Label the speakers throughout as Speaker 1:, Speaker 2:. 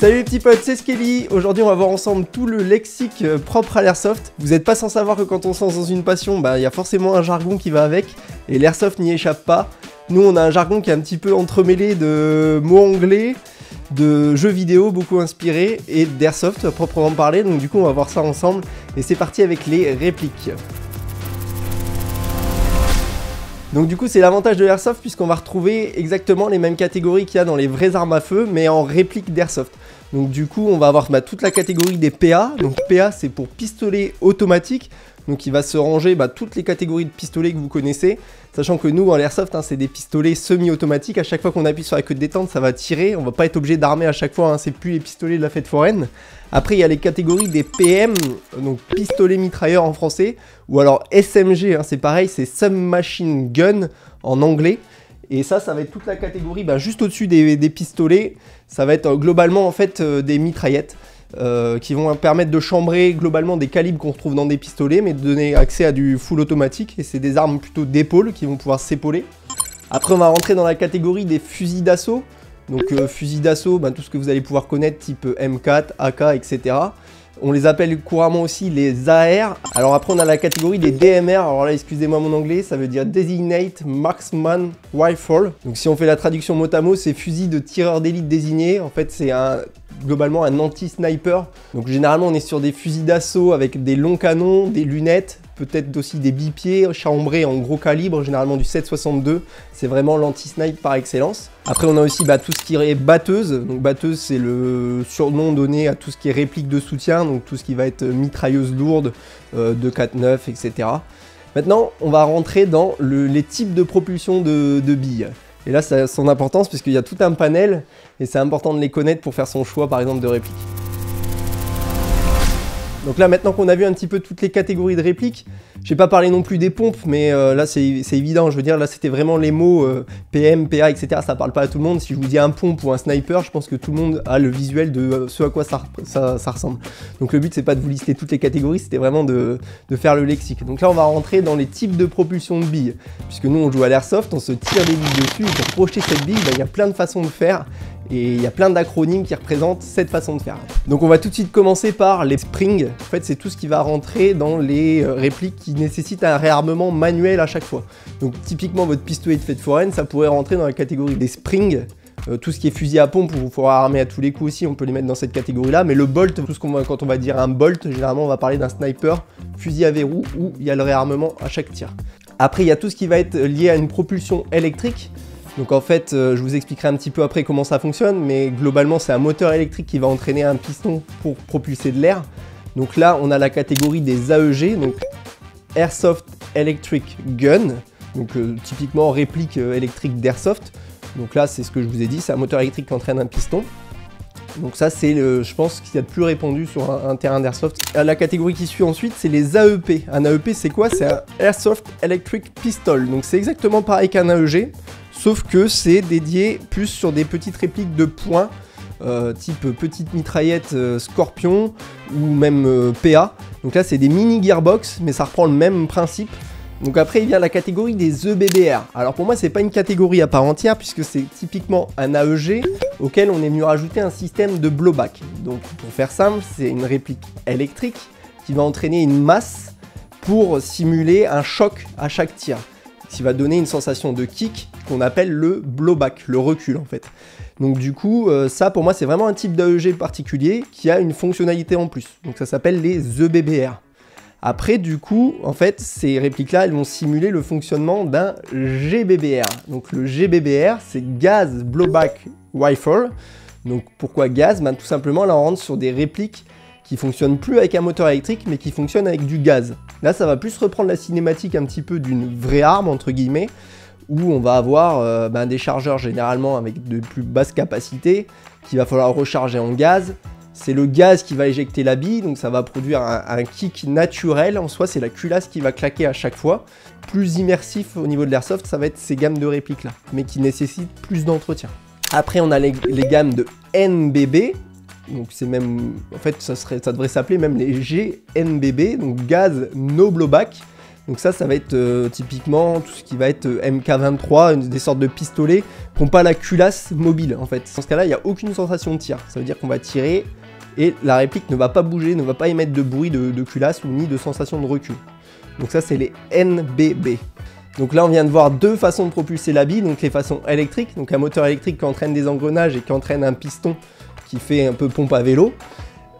Speaker 1: Salut les petits potes, c'est Skelly. Aujourd'hui on va voir ensemble tout le lexique propre à l'airsoft. Vous n'êtes pas sans savoir que quand on se lance dans une passion, il y a forcément un jargon qui va avec, et l'airsoft n'y échappe pas. Nous on a un jargon qui est un petit peu entremêlé de mots anglais, de jeux vidéo beaucoup inspirés, et d'airsoft à proprement parler, donc du coup on va voir ça ensemble, et c'est parti avec les répliques. Donc du coup c'est l'avantage de l'airsoft puisqu'on va retrouver exactement les mêmes catégories qu'il y a dans les vraies armes à feu mais en réplique d'airsoft. Donc du coup on va avoir toute la catégorie des PA, donc PA c'est pour pistolet automatique, donc il va se ranger toutes les catégories de pistolets que vous connaissez, sachant que nous en l'airsoft c'est des pistolets semi-automatiques, à chaque fois qu'on appuie sur la queue de détente ça va tirer, on va pas être obligé d'armer à chaque fois, c'est plus les pistolets de la fête foraine. Après il y a les catégories des PM, donc pistolet mitrailleur en français, ou alors SMG, c'est pareil, c'est Submachine Gun en anglais. Et ça va être toute la catégorie juste au-dessus des pistolets, ça va être globalement en fait des mitraillettes qui vont permettre de chambrer globalement des calibres qu'on retrouve dans des pistolets, mais de donner accès à du full automatique, et c'est des armes plutôt d'épaule qui vont pouvoir s'épauler. Après on va rentrer dans la catégorie des fusils d'assaut. Donc fusil d'assaut, tout ce que vous allez pouvoir connaître, type M4, AK, etc. On les appelle couramment aussi les AR. Alors après on a la catégorie des DMR, alors là excusez-moi mon anglais, ça veut dire Designate Marksman Rifle. Donc si on fait la traduction mot à mot, c'est fusil de tireur d'élite désigné. En fait c'est globalement un anti-sniper. Donc généralement on est sur des fusils d'assaut avec des longs canons, des lunettes, peut-être aussi des bipieds chambrés en gros calibre, généralement du 7,62. C'est vraiment l'anti-snipe par excellence. Après on a aussi tout ce qui est batteuse. Donc batteuse c'est le surnom donné à tout ce qui est réplique de soutien, donc tout ce qui va être mitrailleuse lourde, 2,49, etc. Maintenant on va rentrer dans les types de propulsion de billes. Et là ça a son importance puisqu'il y a tout un panel et c'est important de les connaître pour faire son choix par exemple de réplique. Donc là maintenant qu'on a vu un petit peu toutes les catégories de répliques, je vais pas parler non plus des pompes, mais là c'est évident, je veux dire là c'était vraiment les mots PM, PA, etc. Ça parle pas à tout le monde. Si je vous dis un pompe ou un sniper, je pense que tout le monde a le visuel de ce à quoi ça ressemble. Donc le but c'est pas de vous lister toutes les catégories, c'était vraiment de faire le lexique. Donc là on va rentrer dans les types de propulsion de billes, puisque nous on joue à l'airsoft, on se tire des billes dessus, et pour projeter cette bille, il y a plein de façons de faire. Et il y a plein d'acronymes qui représentent cette façon de faire. Donc on va tout de suite commencer par les springs. En fait c'est tout ce qui va rentrer dans les répliques qui nécessitent un réarmement manuel à chaque fois. Donc typiquement votre pistolet de fête foraine, ça pourrait rentrer dans la catégorie des springs. Tout ce qui est fusil à pompe, où il faudra armer à tous les coups aussi, on peut les mettre dans cette catégorie là. Mais le bolt, quand on va dire un bolt, généralement on va parler d'un sniper, fusil à verrou, où il y a le réarmement à chaque tir. Après il y a tout ce qui va être lié à une propulsion électrique. Donc en fait, je vous expliquerai un petit peu après comment ça fonctionne, mais globalement c'est un moteur électrique qui va entraîner un piston pour propulser de l'air. Donc là, on a la catégorie des AEG, donc Airsoft Electric Gun, donc typiquement réplique électrique d'Airsoft. Donc là, c'est ce que je vous ai dit, c'est un moteur électrique qui entraîne un piston. Donc ça, c'est je pense qu'il y a de plus répandu sur un terrain d'Airsoft. La catégorie qui suit ensuite, c'est les AEP. Un AEP, c'est quoi? C'est un Airsoft Electric Pistol. Donc c'est exactement pareil qu'un AEG. Sauf que c'est dédié plus sur des petites répliques de points, type petite mitraillette Scorpion ou même PA. Donc là c'est des mini gearbox, mais ça reprend le même principe. Donc après il y a la catégorie des EBBR. Alors pour moi c'est pas une catégorie à part entière puisque c'est typiquement un AEG auquel on est venu rajouter un système de blowback. Donc pour faire simple, c'est une réplique électrique qui va entraîner une masse pour simuler un choc à chaque tir, qui va donner une sensation de kick qu'on appelle le blowback, le recul en fait. Donc du coup, ça pour moi c'est vraiment un type d'AEG particulier qui a une fonctionnalité en plus. Donc ça s'appelle les EBBR. Après du coup, en fait, ces répliques-là, elles vont simuler le fonctionnement d'un GBBR. Donc le GBBR, c'est Gas Blowback Rifle. Donc pourquoi gaz? Tout simplement, là on rentre sur des répliques qui fonctionnent plus avec un moteur électrique, mais qui fonctionnent avec du gaz. Là, ça va plus reprendre la cinématique un petit peu d'une vraie arme, entre guillemets, où on va avoir des chargeurs généralement avec de plus basses capacités, qu'il va falloir recharger en gaz. C'est le gaz qui va éjecter la bille, donc ça va produire un kick naturel. En soi, c'est la culasse qui va claquer à chaque fois. Plus immersif au niveau de l'airsoft, ça va être ces gammes de répliques là, mais qui nécessitent plus d'entretien. Après, on a les gammes de NBB. Donc c'est même, en fait ça devrait s'appeler même les GNBB, donc Gas No Blowback. Donc ça va être typiquement tout ce qui va être MK23, des sortes de pistolets qui n'ont pas la culasse mobile en fait. Dans ce cas-là, il n'y a aucune sensation de tir. Ça veut dire qu'on va tirer et la réplique ne va pas bouger, ne va pas émettre de bruit de culasse ou ni de sensation de recul. Donc ça, c'est les NBB. Donc là, on vient de voir deux façons de propulser la bille, donc les façons électriques, donc un moteur électrique qui entraîne des engrenages et qui entraîne un piston qui fait un peu pompe à vélo.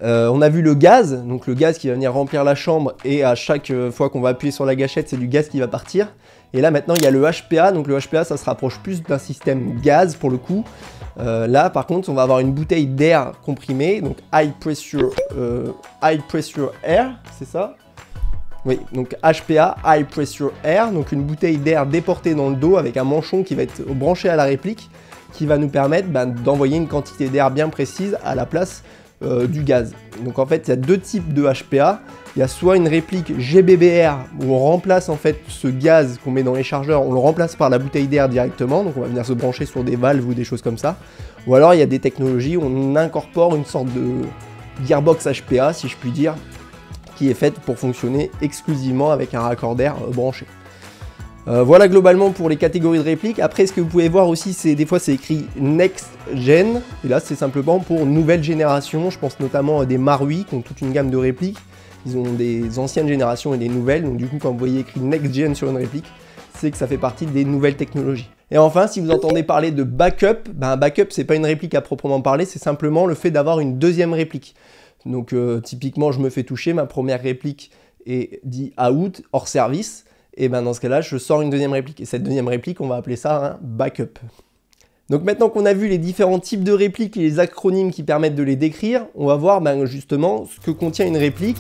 Speaker 1: On a vu le gaz, donc le gaz qui va venir remplir la chambre et à chaque fois qu'on va appuyer sur la gâchette, c'est du gaz qui va partir. Et là maintenant il y a le HPA, donc le HPA ça se rapproche plus d'un système gaz pour le coup. Là par contre on va avoir une bouteille d'air comprimé, donc high pressure air, c'est ça? Oui, donc HPA, high pressure air, donc une bouteille d'air déportée dans le dos avec un manchon qui va être branché à la réplique, qui va nous permettre d'envoyer une quantité d'air bien précise à la place du gaz. Donc en fait il y a deux types de HPA. Il y a soit une réplique GBBR où on remplace en fait ce gaz qu'on met dans les chargeurs, on le remplace par la bouteille d'air directement, donc on va venir se brancher sur des valves ou des choses comme ça. Ou alors il y a des technologies où on incorpore une sorte de gearbox HPA si je puis dire, qui est faite pour fonctionner exclusivement avec un raccord d'air branché. Voilà globalement pour les catégories de répliques. Après ce que vous pouvez voir aussi, c'est des fois c'est écrit Next Gen, et là c'est simplement pour nouvelle génération. Je pense notamment à des Marui qui ont toute une gamme de répliques. Ils ont des anciennes générations et des nouvelles, donc du coup quand vous voyez écrit Next Gen sur une réplique, c'est que ça fait partie des nouvelles technologies. Et enfin, si vous entendez parler de backup, un backup c'est pas une réplique à proprement parler, c'est simplement le fait d'avoir une deuxième réplique. Donc typiquement je me fais toucher, ma première réplique est dit out, hors service, et dans ce cas-là je sors une deuxième réplique. Et cette deuxième réplique on va appeler ça un backup. Donc maintenant qu'on a vu les différents types de répliques et les acronymes qui permettent de les décrire, on va voir justement ce que contient une réplique.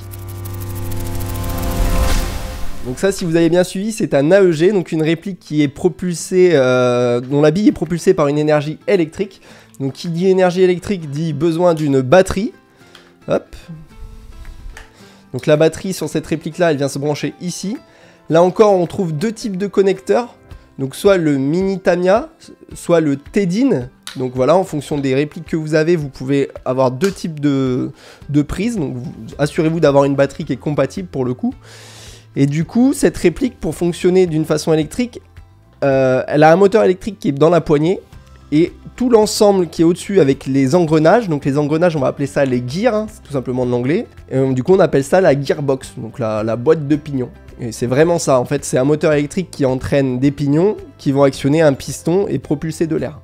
Speaker 1: Donc ça, si vous avez bien suivi, c'est un AEG, donc une réplique qui est propulsée, dont la bille est propulsée par une énergie électrique. Donc qui dit énergie électrique dit besoin d'une batterie. Hop. Donc la batterie sur cette réplique-là, elle vient se brancher ici. Là encore, on trouve deux types de connecteurs. Donc soit le mini Tamiya, soit le TEDIN. Donc voilà, en fonction des répliques que vous avez, vous pouvez avoir deux types de prises. Donc assurez-vous d'avoir une batterie qui est compatible pour le coup. Et du coup, cette réplique, pour fonctionner d'une façon électrique, elle a un moteur électrique qui est dans la poignée. Et tout l'ensemble qui est au-dessus avec les engrenages, donc les engrenages, on va appeler ça les gears, c'est tout simplement de l'anglais. Du coup, on appelle ça la gearbox, donc la boîte de pignons. Et c'est vraiment ça, en fait, c'est un moteur électrique qui entraîne des pignons qui vont actionner un piston et propulser de l'air.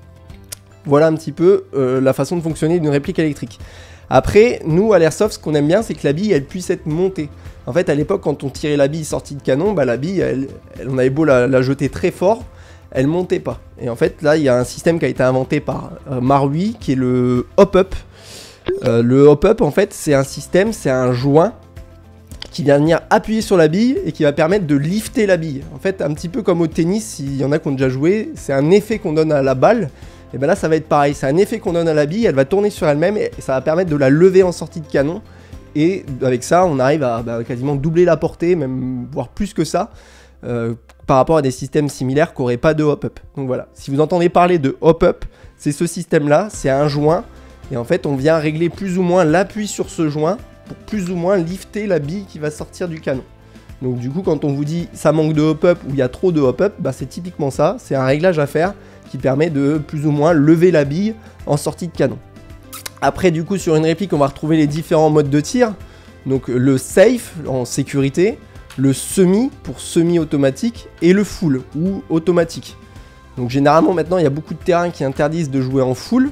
Speaker 1: Voilà un petit peu la façon de fonctionner d'une réplique électrique. Après, nous, à l'Airsoft, ce qu'on aime bien, c'est que la bille, elle puisse être montée. En fait, à l'époque, quand on tirait la bille sortie de canon, la bille, on avait beau la jeter très fort, elle montait pas. Et en fait, là, il y a un système qui a été inventé par Marui, qui est le hop-up. Le hop-up, en fait, c'est un système, c'est un joint qui vient venir appuyer sur la bille et qui va permettre de lifter la bille. En fait, un petit peu comme au tennis, s'il y en a qui ont déjà joué, c'est un effet qu'on donne à la balle. Et là, ça va être pareil. C'est un effet qu'on donne à la bille, elle va tourner sur elle-même et ça va permettre de la lever en sortie de canon. Et avec ça, on arrive à quasiment doubler la portée, même voire plus que ça, par rapport à des systèmes similaires qui n'auraient pas de hop-up. Donc voilà, si vous entendez parler de hop-up, c'est ce système-là, c'est un joint. Et en fait, on vient régler plus ou moins l'appui sur ce joint pour plus ou moins lifter la bille qui va sortir du canon. Donc du coup, quand on vous dit ça manque de hop-up ou il y a trop de hop-up, c'est typiquement ça, c'est un réglage à faire qui permet de plus ou moins lever la bille en sortie de canon. Après, du coup, sur une réplique, on va retrouver les différents modes de tir. Donc le safe en sécurité, le semi pour semi-automatique et le full ou automatique. Donc généralement maintenant il y a beaucoup de terrains qui interdisent de jouer en full.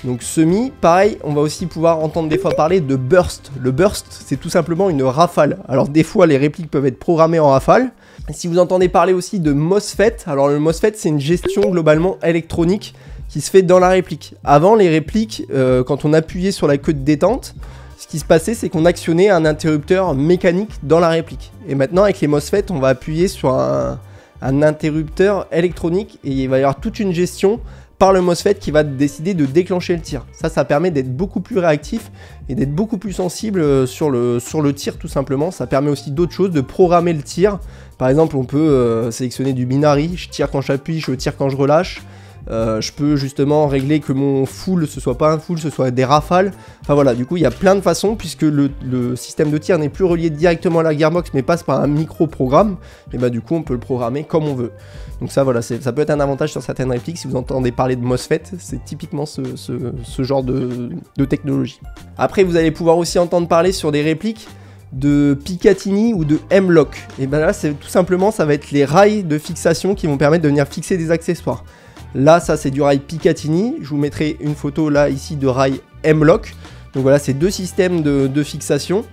Speaker 1: Donc semi, pareil, on va aussi pouvoir entendre des fois parler de burst. Le burst, c'est tout simplement une rafale. Alors des fois les répliques peuvent être programmées en rafale. Et si vous entendez parler aussi de MOSFET, alors le MOSFET c'est une gestion globalement électronique qui se fait dans la réplique. Avant les répliques, quand on appuyait sur la queue de détente, ce qui se passait, c'est qu'on actionnait un interrupteur mécanique dans la réplique. Et maintenant, avec les MOSFET, on va appuyer sur un interrupteur électronique et il va y avoir toute une gestion par le MOSFET qui va décider de déclencher le tir. Ça permet d'être beaucoup plus réactif et d'être beaucoup plus sensible sur le tir tout simplement. Ça permet aussi d'autres choses, de programmer le tir. Par exemple, on peut sélectionner du binary, je tire quand j'appuie, je tire quand je relâche. Je peux justement régler que mon full ce soit pas un full, ce soit des rafales. Enfin voilà, du coup il y a plein de façons puisque le système de tir n'est plus relié directement à la gearbox mais passe par un micro-programme. Et bah du coup on peut le programmer comme on veut. Donc ça voilà, ça peut être un avantage sur certaines répliques. Si vous entendez parler de MOSFET, c'est typiquement ce genre de technologie. Après vous allez pouvoir aussi entendre parler sur des répliques de Picatinny ou de M-Lock. Et ben là c'est tout simplement, ça va être les rails de fixation qui vont permettre de venir fixer des accessoires. Là, ça c'est du rail Picatinny. Je vous mettrai une photo là, ici, de rail M-Lock. Donc voilà, c'est deux systèmes de fixation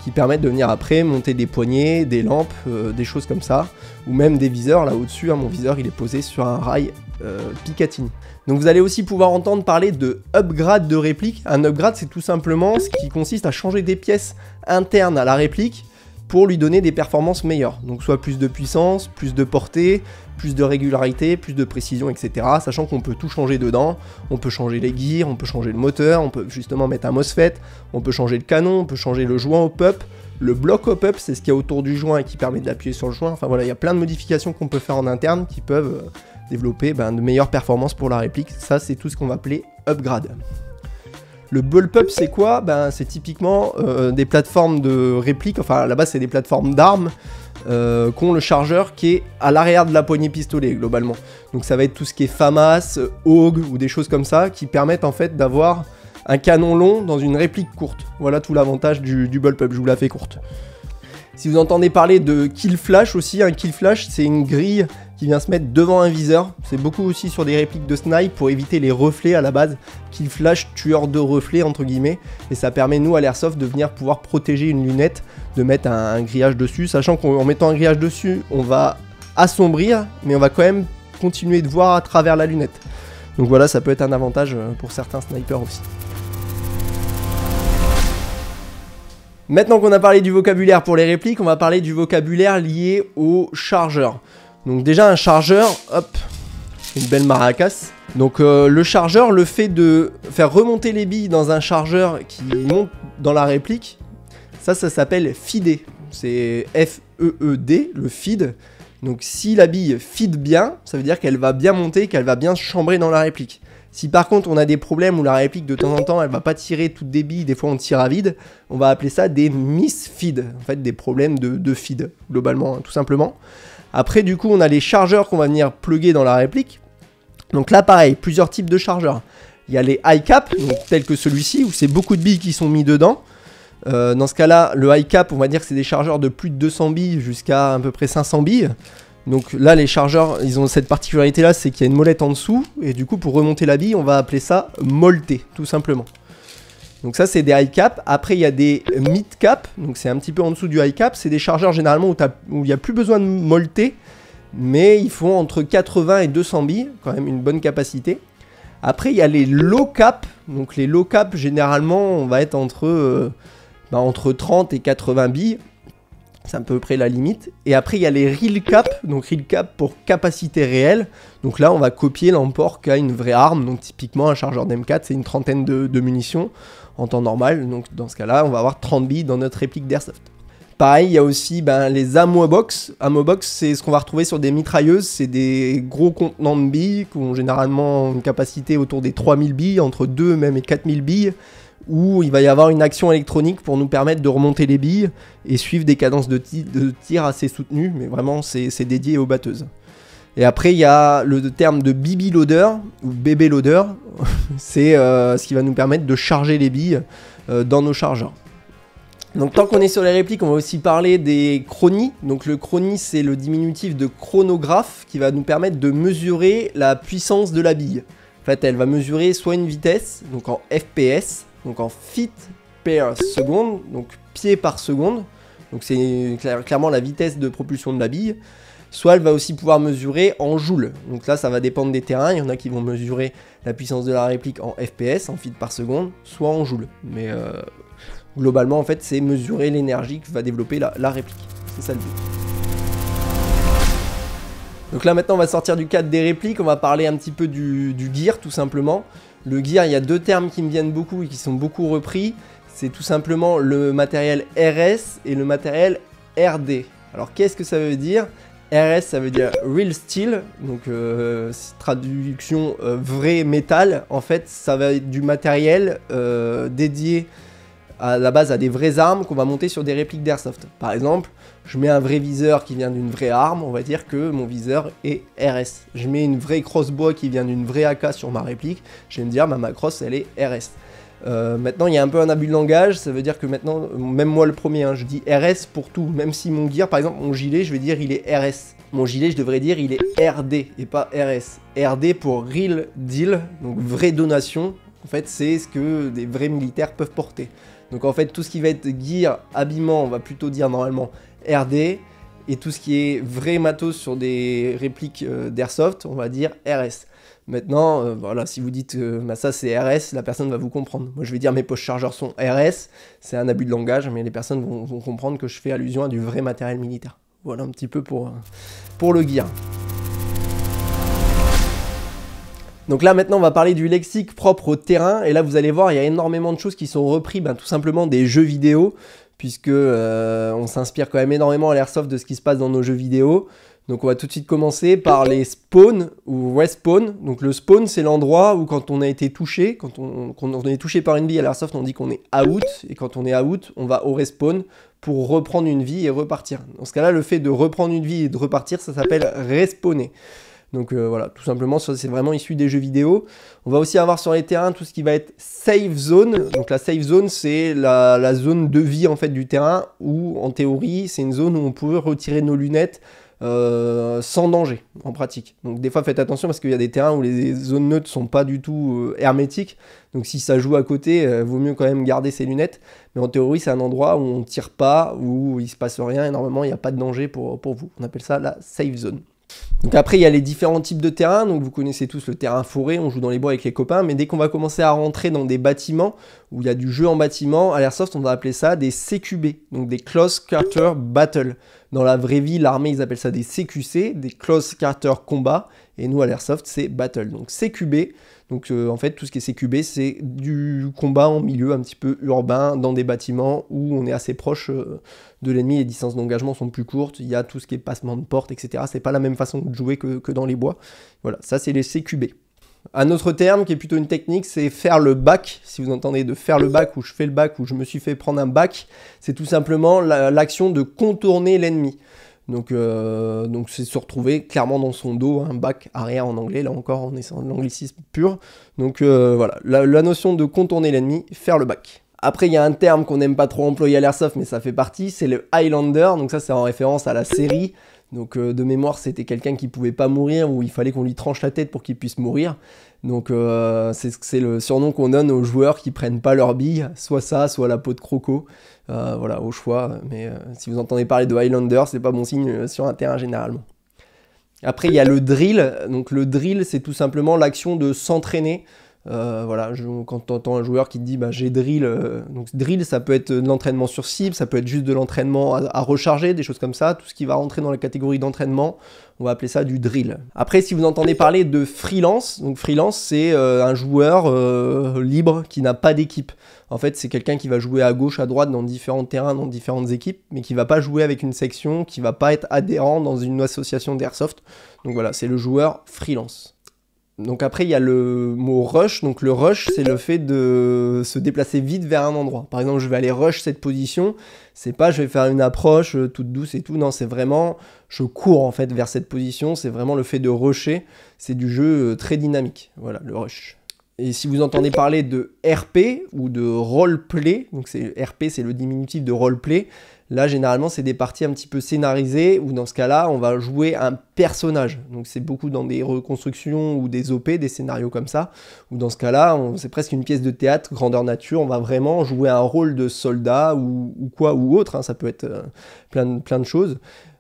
Speaker 1: qui permettent de venir après monter des poignées, des lampes, des choses comme ça. Ou même des viseurs. Là au-dessus, hein, mon viseur, il est posé sur un rail Picatinny. Donc vous allez aussi pouvoir entendre parler de upgrade de réplique. Un upgrade, c'est tout simplement ce qui consiste à changer des pièces internes à la réplique pour lui donner des performances meilleures. Donc soit plus de puissance, plus de portée, plus de régularité, plus de précision, etc. Sachant qu'on peut tout changer dedans. On peut changer les gears, on peut changer le moteur, on peut justement mettre un MOSFET, on peut changer le canon, on peut changer le joint hop-up. Le bloc hop-up, c'est ce qu'il y a autour du joint et qui permet d'appuyer sur le joint. Enfin voilà, il y a plein de modifications qu'on peut faire en interne qui peuvent développer de meilleures performances pour la réplique. Ça, c'est tout ce qu'on va appeler upgrade. Le bullpup, c'est quoi? C'est typiquement des plateformes de réplique, enfin là-bas c'est des plateformes d'armes qu'ont le chargeur qui est à l'arrière de la poignée pistolet globalement. Donc ça va être tout ce qui est FAMAS, AUG ou des choses comme ça qui permettent en fait d'avoir un canon long dans une réplique courte. Voilà tout l'avantage du bullpup, je vous la fais courte. Si vous entendez parler de kill flash aussi, un kill flash c'est une grille qui vient se mettre devant un viseur. C'est beaucoup aussi sur des répliques de snipe pour éviter les reflets à la base. Kill flash, tueur de reflets entre guillemets. Et ça permet nous à l'airsoft de venir pouvoir protéger une lunette, de mettre un grillage dessus. Sachant qu'en mettant un grillage dessus, on va assombrir, mais on va quand même continuer de voir à travers la lunette. Donc voilà, ça peut être un avantage pour certains snipers aussi. Maintenant qu'on a parlé du vocabulaire pour les répliques, on va parler du vocabulaire lié au chargeur. Donc déjà un chargeur, hop, une belle maracas. Donc le chargeur, le fait de faire remonter les billes dans un chargeur qui monte dans la réplique, ça s'appelle feeder. C'est F-E-E-D, le feed. Donc si la bille feed bien, ça veut dire qu'elle va bien monter, qu'elle va bien se chambrer dans la réplique. Si par contre on a des problèmes où la réplique de temps en temps elle va pas tirer toutes des billes, des fois on tire à vide, on va appeler ça des misfeed, en fait des problèmes de feed globalement, hein, tout simplement. Après du coup on a les chargeurs qu'on va venir plugger dans la réplique. Donc là pareil, plusieurs types de chargeurs. Il y a les high cap, donc tels que celui-ci où c'est beaucoup de billes qui sont mis dedans. Dans ce cas là, le high cap on va dire que c'est des chargeurs de plus de 200 billes jusqu'à à peu près 500 billes. Donc là les chargeurs ils ont cette particularité là, c'est qu'il y a une molette en dessous et du coup pour remonter la bille on va appeler ça molleté tout simplement. Donc ça c'est des high cap. Après il y a des mid cap, donc c'est un petit peu en dessous du high cap, c'est des chargeurs généralement où il n'y a plus besoin de molleter, mais ils font entre 80 et 200 billes, quand même une bonne capacité. Après il y a les low cap, donc les low cap généralement on va être entre 30 et 80 billes. C'est à peu près la limite. Et après, il y a les reel cap. Donc, reel cap pour capacité réelle. Donc là, on va copier l'emport qu'a une vraie arme. Donc, typiquement, un chargeur d'M4, c'est une trentaine de munitions en temps normal. Donc, dans ce cas-là, on va avoir 30 billes dans notre réplique d'airsoft. Pareil, il y a aussi les ammo box. Ammo box, c'est ce qu'on va retrouver sur des mitrailleuses. C'est des gros contenants de billes qui ont généralement une capacité autour des 3000 billes, entre 2 même et 4000 billes. Où il va y avoir une action électronique pour nous permettre de remonter les billes et suivre des cadences de tir assez soutenues, mais vraiment c'est dédié aux batteuses. Et après il y a le terme de BB loader ou BB loader, c'est ce qui va nous permettre de charger les billes dans nos chargeurs. Donc tant qu'on est sur les répliques, on va aussi parler des chronies. Donc le chronie c'est le diminutif de chronographe qui va nous permettre de mesurer la puissance de la bille. En fait elle va mesurer soit une vitesse, donc en FPS, donc en feet per seconde, donc pieds par seconde, donc c'est clairement la vitesse de propulsion de la bille, soit elle va aussi pouvoir mesurer en joules, donc là ça va dépendre des terrains, il y en a qui vont mesurer la puissance de la réplique en FPS, en feet par seconde, soit en joules, mais globalement en fait c'est mesurer l'énergie que va développer la réplique, c'est ça le but. Donc là maintenant on va sortir du cadre des répliques, on va parler un petit peu du gear tout simplement. Le gear, il y a deux termes qui me viennent beaucoup et qui sont beaucoup repris. C'est tout simplement le matériel RS et le matériel RD. Alors qu'est-ce que ça veut dire? RS, ça veut dire Real Steel, donc traduction vrai métal. En fait, ça va être du matériel dédié à la base à des vraies armes qu'on va monter sur des répliques d'Airsoft. Par exemple, je mets un vrai viseur qui vient d'une vraie arme, on va dire que mon viseur est RS. Je mets une vraie crossbow qui vient d'une vraie AK sur ma réplique, je vais me dire ma cross elle est RS. Maintenant il y a un peu un abus de langage, ça veut dire que maintenant, même moi le premier, hein, je dis RS pour tout, même si mon gear, par exemple mon gilet, je vais dire il est RS. Mon gilet, je devrais dire il est RD et pas RS. RD pour Real Deal, donc vraie donation. En fait, c'est ce que des vrais militaires peuvent porter. Donc en fait, tout ce qui va être gear, habillement, on va plutôt dire normalement RD. Et tout ce qui est vrai matos sur des répliques d'Airsoft, on va dire RS. Maintenant, voilà, si vous dites ça c'est RS, la personne va vous comprendre. Moi je vais dire mes poches chargeurs sont RS, c'est un abus de langage, mais les personnes vont comprendre que je fais allusion à du vrai matériel militaire. Voilà un petit peu pour le gear. Donc là maintenant on va parler du lexique propre au terrain, et là vous allez voir il y a énormément de choses qui sont reprises tout simplement des jeux vidéo, puisque on s'inspire quand même énormément à l'airsoft de ce qui se passe dans nos jeux vidéo. Donc on va tout de suite commencer par les spawns ou respawn. Donc le spawn c'est l'endroit où quand on a été touché, quand on est touché par une bille à l'airsoft on dit qu'on est out, et quand on est out on va au respawn pour reprendre une vie et repartir. Dans ce cas là le fait de reprendre une vie et de repartir ça s'appelle respawner. Donc voilà, tout simplement, c'est vraiment issu des jeux vidéo. On va aussi avoir sur les terrains tout ce qui va être safe zone. Donc la safe zone, c'est la zone de vie en fait du terrain où, en théorie, c'est une zone où on peut retirer nos lunettes sans danger, en pratique. Donc des fois, faites attention parce qu'il y a des terrains où les zones neutres sont pas du tout hermétiques. Donc si ça joue à côté, vaut mieux quand même garder ses lunettes. Mais en théorie, c'est un endroit où on ne tire pas, où il se passe rien et normalement, il n'y a pas de danger pour vous. On appelle ça la safe zone. Donc après il y a les différents types de terrains, donc vous connaissez tous le terrain forêt, on joue dans les bois avec les copains, mais dès qu'on va commencer à rentrer dans des bâtiments, où il y a du jeu en bâtiment, à l'airsoft on va appeler ça des CQB, donc des Close Quarter Battle. Dans la vraie vie, l'armée ils appellent ça des CQC, des Close Quarter Combat, et nous à l'airsoft c'est Battle. Donc CQB, donc en fait tout ce qui est CQB c'est du combat en milieu un petit peu urbain, dans des bâtiments où on est assez proche de l'ennemi, les distances d'engagement sont plus courtes, il y a tout ce qui est passement de porte, etc. C'est pas la même façon de jouer que dans les bois. Voilà, ça c'est les CQB. Un autre terme qui est plutôt une technique, c'est faire le back. Si vous entendez de faire le back, ou je fais le back, ou je me suis fait prendre un back, c'est tout simplement l'action de contourner l'ennemi. Donc c'est se retrouver clairement dans son dos, un back arrière en anglais, là encore on est en anglicisme pur. Donc voilà, la notion de contourner l'ennemi, faire le back. Après, il y a un terme qu'on n'aime pas trop employer à l'airsoft, mais ça fait partie, c'est le Highlander. Donc ça, c'est en référence à la série. Donc de mémoire, c'était quelqu'un qui pouvait pas mourir, ou il fallait qu'on lui tranche la tête pour qu'il puisse mourir. Donc c'est le surnom qu'on donne aux joueurs qui prennent pas leur bille, soit ça, soit la peau de croco. Voilà, au choix. Mais si vous entendez parler de Highlander, c'est pas bon signe sur un terrain généralement. Après, il y a le drill. Donc le drill, c'est tout simplement l'action de s'entraîner. Voilà, quand tu entends un joueur qui te dit j'ai drill, donc drill ça peut être de l'entraînement sur cible, ça peut être juste de l'entraînement à recharger, des choses comme ça, tout ce qui va rentrer dans la catégorie d'entraînement, on va appeler ça du drill. Après si vous entendez parler de freelance, donc freelance c'est un joueur libre qui n'a pas d'équipe. En fait c'est quelqu'un qui va jouer à gauche, à droite dans différents terrains, dans différentes équipes, mais qui va pas jouer avec une section, qui va pas être adhérent dans une association d'airsoft. Donc voilà, c'est le joueur freelance. Donc après il y a le mot rush, donc le rush c'est le fait de se déplacer vite vers un endroit. Par exemple je vais aller rush cette position, c'est pas je vais faire une approche toute douce et tout, non c'est vraiment je cours en fait vers cette position, c'est vraiment le fait de rusher, c'est du jeu très dynamique, voilà le rush. Et si vous entendez parler de RP ou de roleplay, donc RP c'est le diminutif de roleplay, là généralement c'est des parties un petit peu scénarisées où dans ce cas-là on va jouer un personnage. Donc c'est beaucoup dans des reconstructions ou des OP, des scénarios comme ça, où dans ce cas-là c'est presque une pièce de théâtre grandeur nature, on va vraiment jouer un rôle de soldat ou quoi ou autre, hein, ça peut être plein de choses.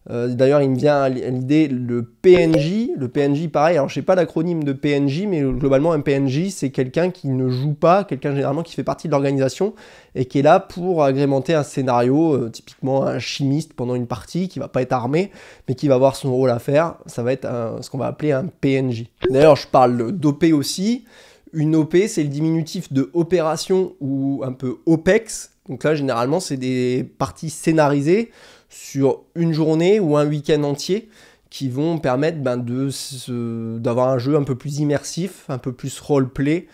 Speaker 1: D'ailleurs il me vient à l'idée le PNJ. Le PNJ pareil, alors je sais pas l'acronyme de PNJ, mais globalement un PNJ c'est quelqu'un qui ne joue pas, quelqu'un généralement qui fait partie de l'organisation et qui est là pour agrémenter un scénario, typiquement un chimiste pendant une partie qui va pas être armé mais qui va avoir son rôle à faire, ça va être ce qu'on va appeler un PNJ. D'ailleurs je parle d'OP aussi. Une OP c'est le diminutif de opération ou un peu OPEX, donc là généralement c'est des parties scénarisées sur une journée ou un week-end entier qui vont permettre d'avoir un jeu un peu plus immersif, un peu plus roleplay,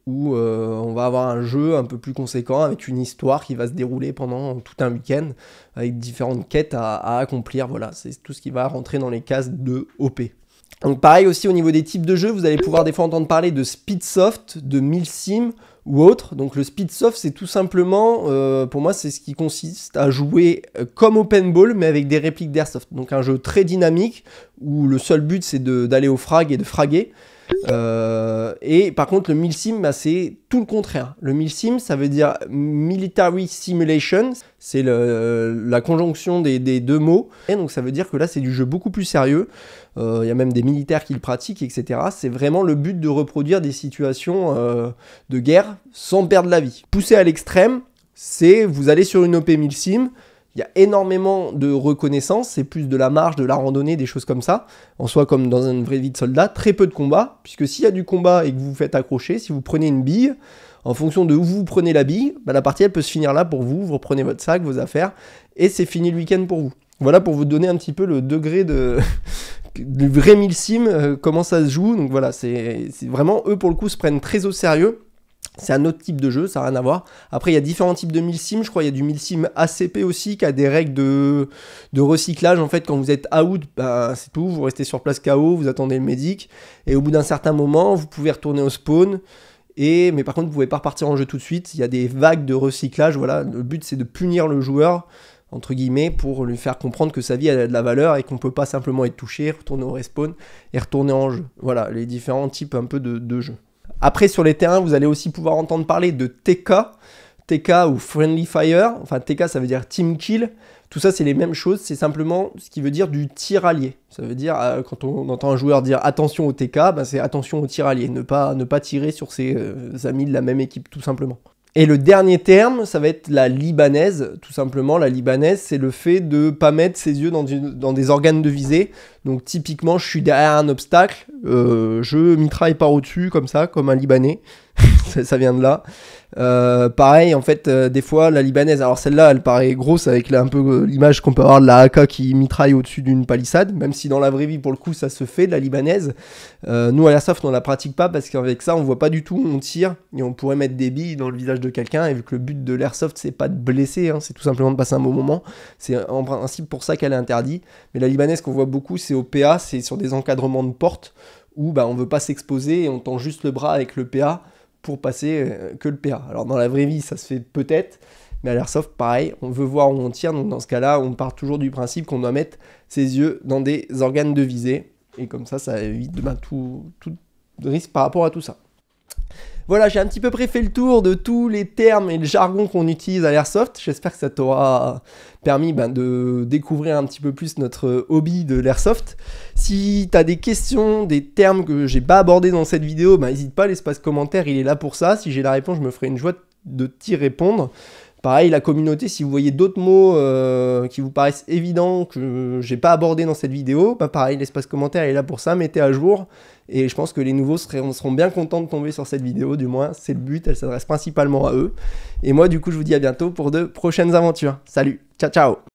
Speaker 1: où on va avoir un jeu un peu plus conséquent avec une histoire qui va se dérouler pendant tout un week-end avec différentes quêtes à accomplir. Voilà, c'est tout ce qui va rentrer dans les cases de OP. Donc pareil aussi au niveau des types de jeux, vous allez pouvoir des fois entendre parler de Speedsoft, de Milsim ou autre. Donc le Speedsoft, c'est tout simplement, pour moi, c'est ce qui consiste à jouer comme au paintball mais avec des répliques d'Airsoft. Donc un jeu très dynamique où le seul but c'est d'aller au frag et de fraguer. Et par contre le Milsim, c'est tout le contraire. Le Milsim, ça veut dire Military Simulation, c'est la conjonction des deux mots, et donc ça veut dire que là c'est du jeu beaucoup plus sérieux. Il y a même des militaires qui le pratiquent, etc. C'est vraiment le but de reproduire des situations de guerre sans perdre la vie. Poussé à l'extrême, c'est vous allez sur une OP Milsim. Il y a énormément de reconnaissance, c'est plus de la marche, de la randonnée, des choses comme ça, en soi comme dans une vraie vie de soldat, très peu de combat, puisque s'il y a du combat et que vous vous faites accrocher, si vous prenez une bille, en fonction de où vous prenez la bille, la partie elle peut se finir là pour vous, vous reprenez votre sac, vos affaires, et c'est fini le week-end pour vous. Voilà pour vous donner un petit peu le degré du vrai Milsim, comment ça se joue, donc voilà, c'est vraiment, eux pour le coup se prennent très au sérieux. C'est un autre type de jeu, ça n'a rien à voir. Après, il y a différents types de Milsim. Je crois qu'il y a du Milsim ACP aussi, qui a des règles de recyclage. En fait, quand vous êtes out, c'est tout. Vous restez sur place KO, vous attendez le médic. Et au bout d'un certain moment, vous pouvez retourner au spawn. Mais par contre, vous ne pouvez pas repartir en jeu tout de suite. Il y a des vagues de recyclage. Voilà. Le but, c'est de punir le joueur, entre guillemets, pour lui faire comprendre que sa vie a de la valeur et qu'on ne peut pas simplement être touché, retourner au respawn et retourner en jeu. Voilà, les différents types un peu de jeux. Après, sur les terrains, vous allez aussi pouvoir entendre parler de TK ou Friendly Fire. Enfin, TK, ça veut dire Team Kill. Tout ça, c'est les mêmes choses. C'est simplement ce qui veut dire du tir allié. Ça veut dire, quand on entend un joueur dire attention au TK, c'est attention au tir allié. Ne pas tirer sur ses amis de la même équipe, tout simplement. Et le dernier terme, ça va être la libanaise, tout simplement. La libanaise, c'est le fait de ne pas mettre ses yeux dans des organes de visée. Donc typiquement, je suis derrière un obstacle, je mitraille par au-dessus, comme ça, comme un Libanais. ça vient de là. Pareil, en fait, des fois, la libanaise, alors celle-là, elle paraît grosse avec un peu l'image qu'on peut avoir de la AK qui mitraille au-dessus d'une palissade, même si dans la vraie vie, pour le coup, ça se fait, de la libanaise. Nous, à l'Airsoft, on la pratique pas parce qu'avec ça, on voit pas du tout où on tire et on pourrait mettre des billes dans le visage de quelqu'un. Et vu que le but de l'Airsoft, c'est pas de blesser, c'est tout simplement de passer un bon moment. C'est en principe pour ça qu'elle est interdite. Mais la libanaise qu'on voit beaucoup, c'est au PA, c'est sur des encadrements de porte où on veut pas s'exposer et on tend juste le bras avec le PA pour passer que le PA. Alors dans la vraie vie, ça se fait peut-être, mais à l'Airsoft, pareil, on veut voir où on tire, donc dans ce cas-là, on part toujours du principe qu'on doit mettre ses yeux dans des organes de visée, et comme ça évite tout risque par rapport à tout ça. Voilà, j'ai un petit peu près fait le tour de tous les termes et le jargon qu'on utilise à l'Airsoft. J'espère que ça t'aura permis de découvrir un petit peu plus notre hobby de l'Airsoft. Si tu as des questions, des termes que j'ai pas abordés dans cette vidéo, n'hésite pas, l'espace commentaire, il est là pour ça. Si j'ai la réponse, je me ferai une joie de t'y répondre. Pareil, la communauté, si vous voyez d'autres mots qui vous paraissent évidents que j'ai pas abordés dans cette vidéo, pareil, l'espace commentaire est là pour ça, mettez à jour. Et je pense que les nouveaux seront bien contents de tomber sur cette vidéo, du moins c'est le but, elle s'adresse principalement à eux. Et moi du coup je vous dis à bientôt pour de prochaines aventures. Salut, ciao ciao.